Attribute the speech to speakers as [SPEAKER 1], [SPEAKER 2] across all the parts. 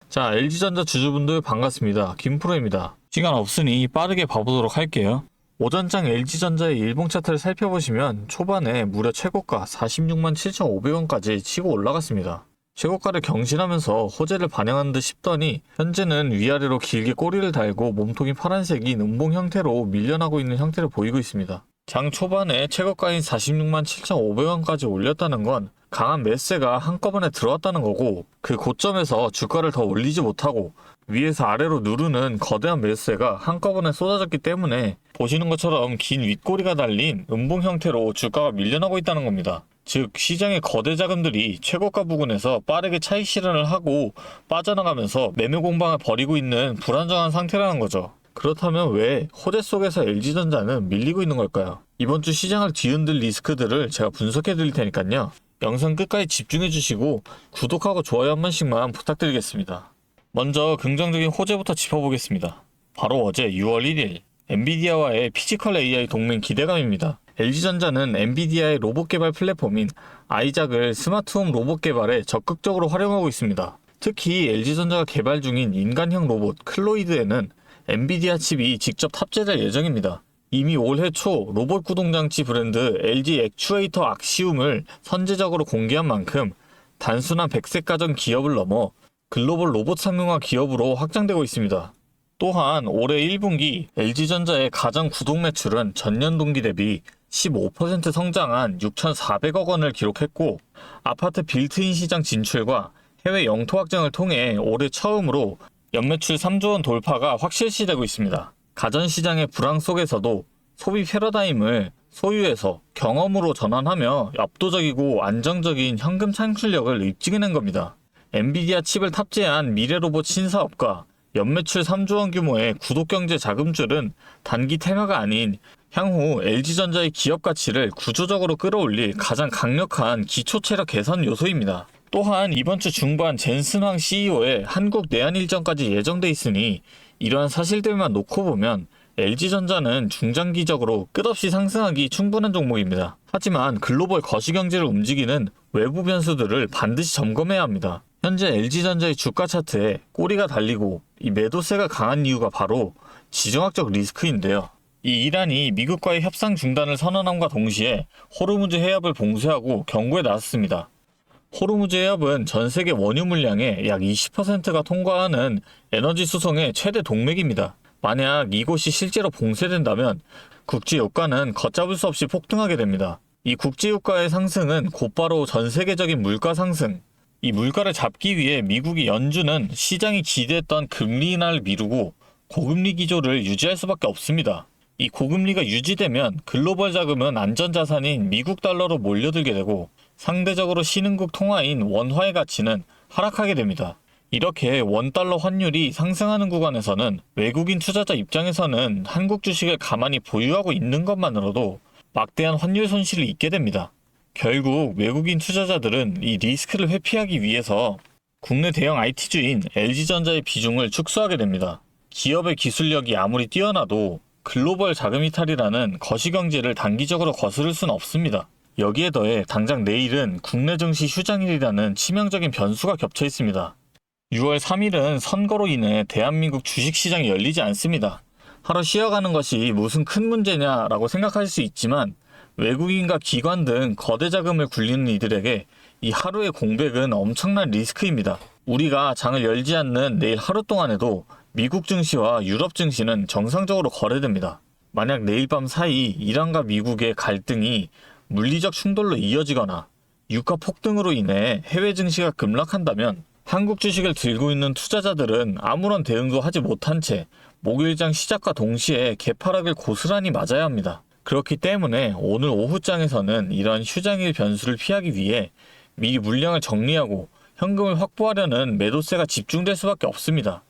[SPEAKER 1] 자, LG전자 주주분들 반갑습니다. 김프로입니다. 시간 없으니 빠르게 봐보도록 할게요. 오전장 LG전자의 일봉 차트를 살펴보시면 초반에 무려 최고가 46만 7,500원까지 치고 올라갔습니다. 최고가를 경신하면서 호재를 반영한 듯 싶더니 현재는 위아래로 길게 꼬리를 달고 몸통이 파란색인 음봉 형태로 밀려나고 있는 형태를 보이고 있습니다. 장 초반에 최고가인 46만 7,500원까지 올렸다는 건 강한 매수세가 한꺼번에 들어왔다는 거고, 그 고점에서 주가를 더 올리지 못하고 위에서 아래로 누르는 거대한 매수세가 한꺼번에 쏟아졌기 때문에 보시는 것처럼 긴 윗꼬리가 달린 음봉 형태로 주가가 밀려나고 있다는 겁니다. 즉 시장의 거대 자금들이 최고가 부근에서 빠르게 차익 실현을 하고 빠져나가면서 매매 공방을 벌이고 있는 불안정한 상태라는 거죠. 그렇다면 왜 호재 속에서 LG전자는 밀리고 있는 걸까요? 이번 주 시장을 뒤흔들 리스크들을 제가 분석해 드릴 테니까요. 영상 끝까지 집중해 주시고 구독하고 좋아요 한 번씩만 부탁드리겠습니다. 먼저 긍정적인 호재부터 짚어보겠습니다. 바로 어제 6월 1일 엔비디아와의 피지컬 AI 동맹 기대감입니다. LG전자는 엔비디아의 로봇 개발 플랫폼인 아이작을 스마트홈 로봇 개발에 적극적으로 활용하고 있습니다. 특히 LG전자가 개발 중인 인간형 로봇 클로이드에는 엔비디아 칩이 직접 탑재될 예정입니다. 이미 올해 초 로봇 구동장치 브랜드 LG 액추에이터 악시움을 선제적으로 공개한 만큼 단순한 백색 가전 기업을 넘어 글로벌 로봇 상용화 기업으로 확장되고 있습니다. 또한 올해 1분기 LG전자의 가전 구동 매출은 전년 동기 대비 15% 성장한 6,400억 원을 기록했고, 아파트 빌트인 시장 진출과 해외 영토 확장을 통해 올해 처음으로 연매출 3조 원 돌파가 확실시되고 있습니다. 가전시장의 불황 속에서도 소비 패러다임을 소유에서 경험으로 전환하며 압도적이고 안정적인 현금 창출력을 입증해낸 겁니다. 엔비디아 칩을 탑재한 미래 로봇 신사업과 연매출 3조 원 규모의 구독경제 자금줄은 단기 테마가 아닌 향후 LG전자의 기업 가치를 구조적으로 끌어올릴 가장 강력한 기초 체력 개선 요소입니다. 또한 이번 주 중반 젠슨황 CEO의 한국 내한 일정까지 예정돼 있으니 이러한 사실들만 놓고 보면 LG전자는 중장기적으로 끝없이 상승하기 충분한 종목입니다. 하지만 글로벌 거시경제를 움직이는 외부 변수들을 반드시 점검해야 합니다. 현재 LG전자의 주가 차트에 꼬리가 달리고 이 매도세가 강한 이유가 바로 지정학적 리스크인데요. 이 이란이 미국과의 협상 중단을 선언함과 동시에 호르무즈 해협을 봉쇄하고 경고에 나섰습니다. 호르무즈 해협은 전 세계 원유 물량의 약 20%가 통과하는 에너지 수송의 최대 동맥입니다. 만약 이곳이 실제로 봉쇄된다면 국제유가는 걷잡을 수 없이 폭등하게 됩니다. 이 국제유가의 상승은 곧바로 전 세계적인 물가 상승, 이 물가를 잡기 위해 미국이 연준은 시장이 기대했던 금리 인하를 미루고 고금리 기조를 유지할 수밖에 없습니다. 이 고금리가 유지되면 글로벌 자금은 안전자산인 미국 달러로 몰려들게 되고 상대적으로 신흥국 통화인 원화의 가치는 하락하게 됩니다. 이렇게 원달러 환율이 상승하는 구간에서는 외국인 투자자 입장에서는 한국 주식을 가만히 보유하고 있는 것만으로도 막대한 환율 손실을 입게 됩니다. 결국 외국인 투자자들은 이 리스크를 회피하기 위해서 국내 대형 IT주인 LG전자의 비중을 축소하게 됩니다. 기업의 기술력이 아무리 뛰어나도 글로벌 자금 이탈이라는 거시경제를 단기적으로 거스를 수는 없습니다. 여기에 더해 당장 내일은 국내 증시 휴장일이라는 치명적인 변수가 겹쳐 있습니다. 6월 3일은 선거로 인해 대한민국 주식시장이 열리지 않습니다. 하루 쉬어가는 것이 무슨 큰 문제냐라고 생각할 수 있지만 외국인과 기관 등 거대 자금을 굴리는 이들에게 이 하루의 공백은 엄청난 리스크입니다. 우리가 장을 열지 않는 내일 하루 동안에도 미국 증시와 유럽 증시는 정상적으로 거래됩니다. 만약 내일 밤 사이 이란과 미국의 갈등이 물리적 충돌로 이어지거나 유가 폭등으로 인해 해외 증시가 급락한다면 한국 주식을 들고 있는 투자자들은 아무런 대응도 하지 못한 채 목요일장 시작과 동시에 개파락을 고스란히 맞아야 합니다. 그렇기 때문에 오늘 오후장에서는 이런 휴장일 변수를 피하기 위해 미리 물량을 정리하고 현금을 확보하려는 매도세가 집중될 수밖에 없습니다.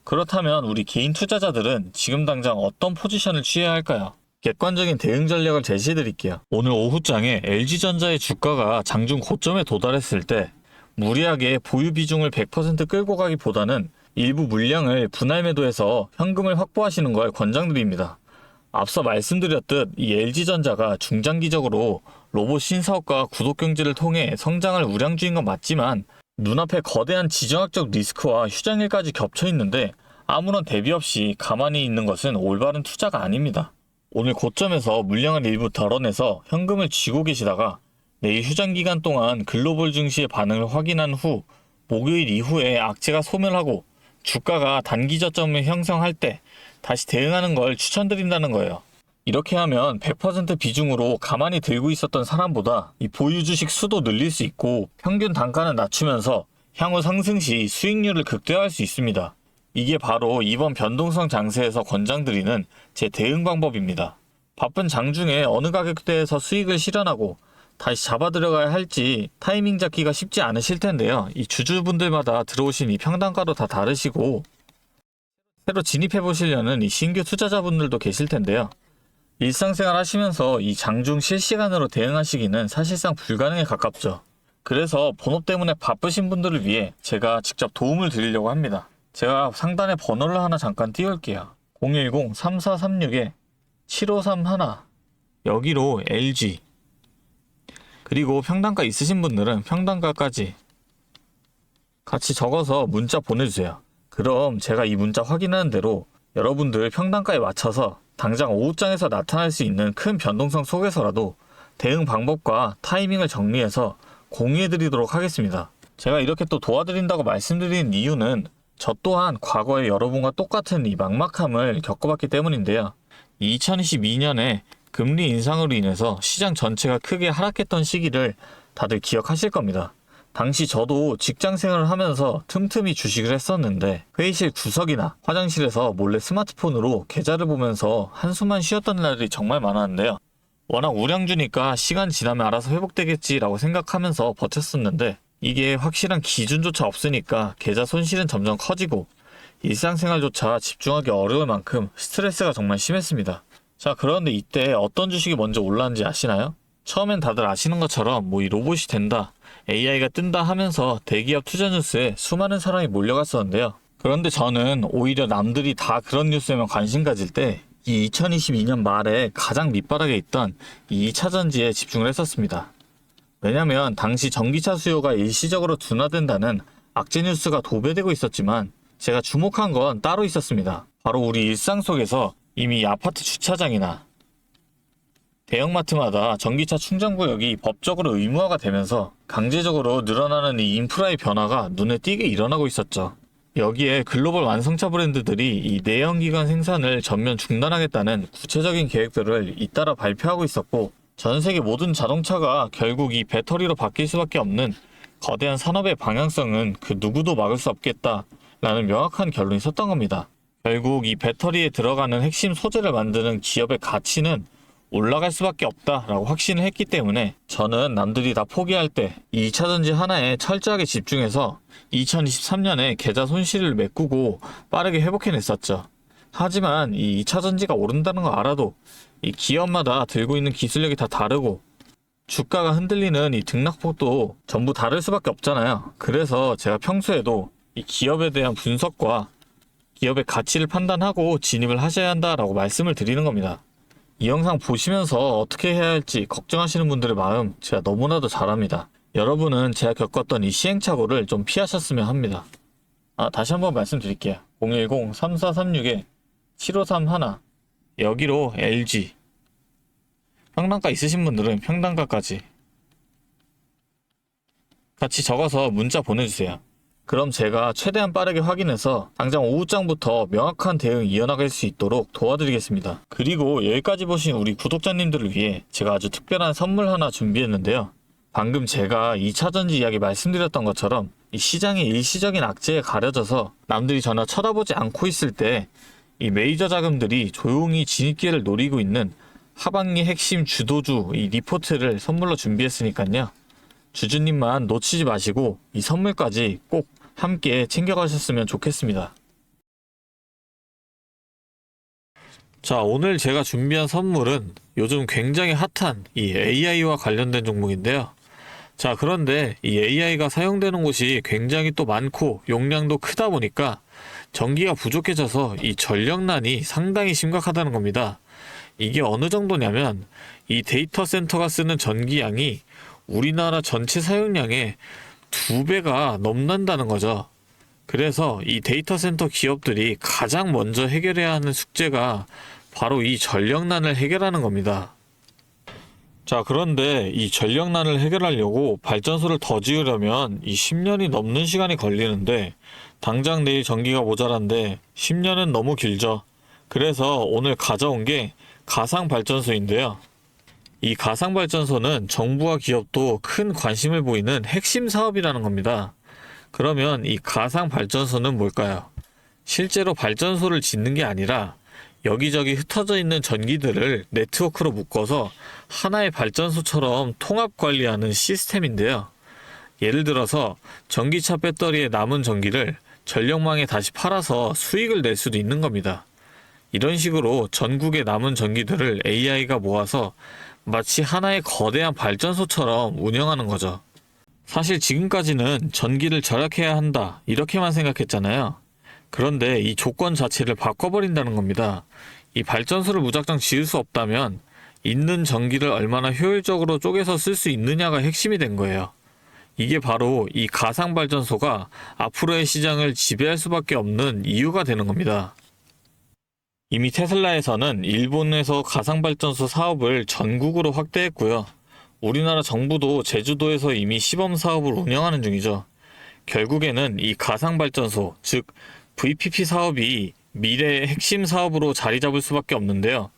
[SPEAKER 1] 그렇다면 우리 개인 투자자들은 지금 당장 어떤 포지션을 취해야 할까요? 객관적인 대응 전략을 제시해 드릴게요. 오늘 오후장에 LG전자의 주가가 장중 고점에 도달했을 때 무리하게 보유 비중을 100% 끌고 가기보다는 일부 물량을 분할 매도해서 현금을 확보하시는 걸 권장드립니다. 앞서 말씀드렸듯 이 LG전자가 중장기적으로 로봇 신사업과 구독경제를 통해 성장을 우량주인 건 맞지만 눈앞에 거대한 지정학적 리스크와 휴장일까지 겹쳐 있는데 아무런 대비 없이 가만히 있는 것은 올바른 투자가 아닙니다. 오늘 고점에서 물량을 일부 덜어내서 현금을 쥐고 계시다가 내일 휴장 기간 동안 글로벌 증시의 반응을 확인한 후 목요일 이후에 악재가 소멸하고 주가가 단기 저점을 형성할 때 다시 대응하는 걸 추천드린다는 거예요. 이렇게 하면 100% 비중으로 가만히 들고 있었던 사람보다 이 보유 주식 수도 늘릴 수 있고 평균 단가는 낮추면서 향후 상승 시 수익률을 극대화할 수 있습니다. 이게 바로 이번 변동성 장세에서 권장드리는 제 대응 방법입니다. 바쁜 장중에 어느 가격대에서 수익을 실현하고 다시 잡아 들어가야 할지 타이밍 잡기가 쉽지 않으실 텐데요. 이 주주분들마다 들어오신 이 평단가도 다 다르시고 새로 진입해 보시려는 이 신규 투자자분들도 계실 텐데요. 일상생활 하시면서 이 장중 실시간으로 대응하시기는 사실상 불가능에 가깝죠. 그래서 본업 때문에 바쁘신 분들을 위해 제가 직접 도움을 드리려고 합니다. 제가 상단에 번호를 하나 잠깐 띄울게요. 010-3436-7531 여기로 LG 그리고 평단가 있으신 분들은 평단가까지 같이 적어서 문자 보내주세요. 그럼 제가 이 문자 확인하는 대로 여러분들 평단가에 맞춰서 당장 오후장에서 나타날 수 있는 큰 변동성 속에서라도 대응 방법과 타이밍을 정리해서 공유해드리도록 하겠습니다. 제가 이렇게 또 도와드린다고 말씀드리는 이유는 저 또한 과거에 여러분과 똑같은 이 막막함을 겪어봤기 때문인데요. 2022년에 금리 인상으로 인해서 시장 전체가 크게 하락했던 시기를 다들 기억하실 겁니다. 당시 저도 직장 생활을 하면서 틈틈이 주식을 했었는데 회의실 구석이나 화장실에서 몰래 스마트폰으로 계좌를 보면서 한숨만 쉬었던 날이 정말 많았는데요. 워낙 우량주니까 시간 지나면 알아서 회복되겠지라고 생각하면서 버텼었는데 이게 확실한 기준조차 없으니까 계좌 손실은 점점 커지고 일상생활조차 집중하기 어려울 만큼 스트레스가 정말 심했습니다. 자, 그런데 이때 어떤 주식이 먼저 올랐는지 아시나요? 처음엔 다들 아시는 것처럼 이 로봇이 된다, AI가 뜬다 하면서 대기업 투자 뉴스에 수많은 사람이 몰려갔었는데요. 그런데 저는 오히려 남들이 다 그런 뉴스에만 관심 가질 때 이 2022년 말에 가장 밑바닥에 있던 이 2차전지에 집중을 했었습니다. 왜냐면 당시 전기차 수요가 일시적으로 둔화된다는 악재 뉴스가 도배되고 있었지만 제가 주목한 건 따로 있었습니다. 바로 우리 일상 속에서 이미 아파트 주차장이나 대형마트마다 전기차 충전구역이 법적으로 의무화가 되면서 강제적으로 늘어나는 이 인프라의 변화가 눈에 띄게 일어나고 있었죠. 여기에 글로벌 완성차 브랜드들이 이 내연기관 생산을 전면 중단하겠다는 구체적인 계획들을 잇따라 발표하고 있었고 전 세계 모든 자동차가 결국 이 배터리로 바뀔 수밖에 없는 거대한 산업의 방향성은 그 누구도 막을 수 없겠다라는 명확한 결론이 섰던 겁니다. 결국 이 배터리에 들어가는 핵심 소재를 만드는 기업의 가치는 올라갈 수밖에 없다라고 확신을 했기 때문에 저는 남들이 다 포기할 때 이 2차전지 하나에 철저하게 집중해서 2023년에 계좌 손실을 메꾸고 빠르게 회복해냈었죠. 하지만 이 2차전지가 오른다는 거 알아도 이 기업마다 들고 있는 기술력이 다 다르고 주가가 흔들리는 이 등락폭도 전부 다를 수밖에 없잖아요. 그래서 제가 평소에도 이 기업에 대한 분석과 기업의 가치를 판단하고 진입을 하셔야 한다라고 말씀을 드리는 겁니다. 이 영상 보시면서 어떻게 해야 할지 걱정하시는 분들의 마음 제가 너무나도 잘 압니다. 여러분은 제가 겪었던 이 시행착오를 좀 피하셨으면 합니다. 다시 한번 말씀드릴게요. 010-3436-7531 여기로 LG 평단가 있으신 분들은 평단가까지 같이 적어서 문자 보내주세요. 그럼 제가 최대한 빠르게 확인해서 당장 오후장부터 명확한 대응 이어나갈 수 있도록 도와드리겠습니다. 그리고 여기까지 보신 우리 구독자님들을 위해 제가 아주 특별한 선물 하나 준비했는데요. 방금 제가 2차전지 이야기 말씀드렸던 것처럼 이 시장이 일시적인 악재에 가려져서 남들이 전혀 쳐다보지 않고 있을 때 이 메이저 자금들이 조용히 진입기회를 노리고 있는 하반기 핵심 주도주 이 리포트를 선물로 준비했으니까요. 주주님만 놓치지 마시고 이 선물까지 꼭 함께 챙겨가셨으면 좋겠습니다. 자, 오늘 제가 준비한 선물은 요즘 굉장히 핫한 이 AI와 관련된 종목인데요. 자, 그런데 이 AI가 사용되는 곳이 굉장히 또 많고 용량도 크다 보니까 전기가 부족해져서 이 전력난이 상당히 심각하다는 겁니다. 이게 어느 정도냐면 이 데이터 센터가 쓰는 전기량이 우리나라 전체 사용량의 2배가 넘는다는 거죠. 그래서 이 데이터 센터 기업들이 가장 먼저 해결해야 하는 숙제가 바로 이 전력난을 해결하는 겁니다. 자, 그런데 이 전력난을 해결하려고 발전소를 더 지으려면 이 10년이 넘는 시간이 걸리는데 당장 내일 전기가 모자란데 10년은 너무 길죠. 그래서 오늘 가져온 게 가상발전소인데요. 이 가상발전소는 정부와 기업도 큰 관심을 보이는 핵심 사업이라는 겁니다. 그러면 이 가상발전소는 뭘까요? 실제로 발전소를 짓는 게 아니라 여기저기 흩어져 있는 전기들을 네트워크로 묶어서 하나의 발전소처럼 통합 관리하는 시스템인데요. 예를 들어서 전기차 배터리에 남은 전기를 전력망에 다시 팔아서 수익을 낼 수도 있는 겁니다. 이런 식으로 전국의 남은 전기들을 AI가 모아서 마치 하나의 거대한 발전소처럼 운영하는 거죠. 사실 지금까지는 전기를 절약해야 한다 이렇게만 생각했잖아요. 그런데 이 조건 자체를 바꿔버린다는 겁니다. 이 발전소를 무작정 지을 수 없다면 있는 전기를 얼마나 효율적으로 쪼개서 쓸 수 있느냐가 핵심이 된 거예요. 이게 바로 이 가상발전소가 앞으로의 시장을 지배할 수밖에 없는 이유가 되는 겁니다. 이미 테슬라에서는 일본에서 가상발전소 사업을 전국으로 확대했고요. 우리나라 정부도 제주도에서 이미 시범 사업을 운영하는 중이죠. 결국에는 이 가상발전소, 즉 VPP 사업이 미래의 핵심 사업으로 자리 잡을 수밖에 없는데요.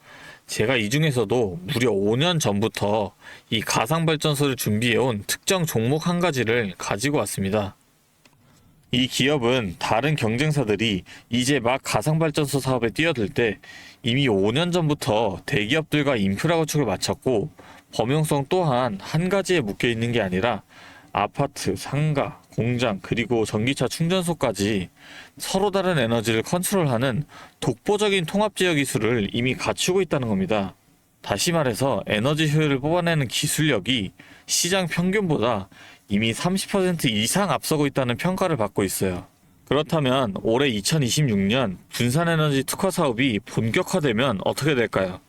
[SPEAKER 1] 제가 이 중에서도 무려 5년 전부터 이 가상발전소를 준비해온 특정 종목 한 가지를 가지고 왔습니다. 이 기업은 다른 경쟁사들이 이제 막 가상발전소 사업에 뛰어들 때 이미 5년 전부터 대기업들과 인프라 구축을 마쳤고 범용성 또한 한 가지에 묶여 있는 게 아니라 아파트, 상가, 공장, 그리고 전기차 충전소까지 서로 다른 에너지를 컨트롤하는 독보적인 통합제어 기술을 이미 갖추고 있다는 겁니다. 다시 말해서 에너지 효율을 뽑아내는 기술력이 시장 평균보다 이미 30% 이상 앞서고 있다는 평가를 받고 있어요. 그렇다면 올해 2026년 분산에너지 특화 사업이 본격화되면 어떻게 될까요?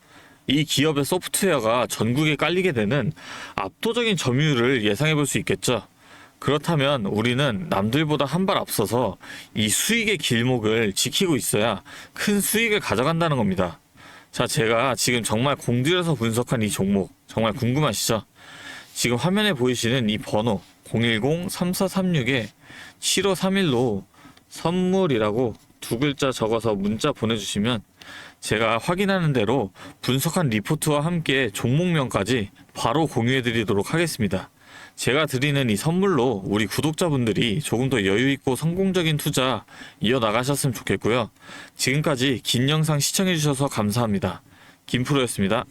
[SPEAKER 1] 이 기업의 소프트웨어가 전국에 깔리게 되는 압도적인 점유율을 예상해 볼 수 있겠죠. 그렇다면 우리는 남들보다 한 발 앞서서 이 수익의 길목을 지키고 있어야 큰 수익을 가져간다는 겁니다. 자, 제가 지금 정말 공들여서 분석한 이 종목 정말 궁금하시죠? 지금 화면에 보이시는 이 번호 010-3436-7531로 선물이라고 2글자 적어서 문자 보내주시면 제가 확인하는 대로 분석한 리포트와 함께 종목명까지 바로 공유해드리도록 하겠습니다. 제가 드리는 이 선물로 우리 구독자분들이 조금 더 여유있고 성공적인 투자 이어나가셨으면 좋겠고요. 지금까지 긴 영상 시청해주셔서 감사합니다. 김프로였습니다.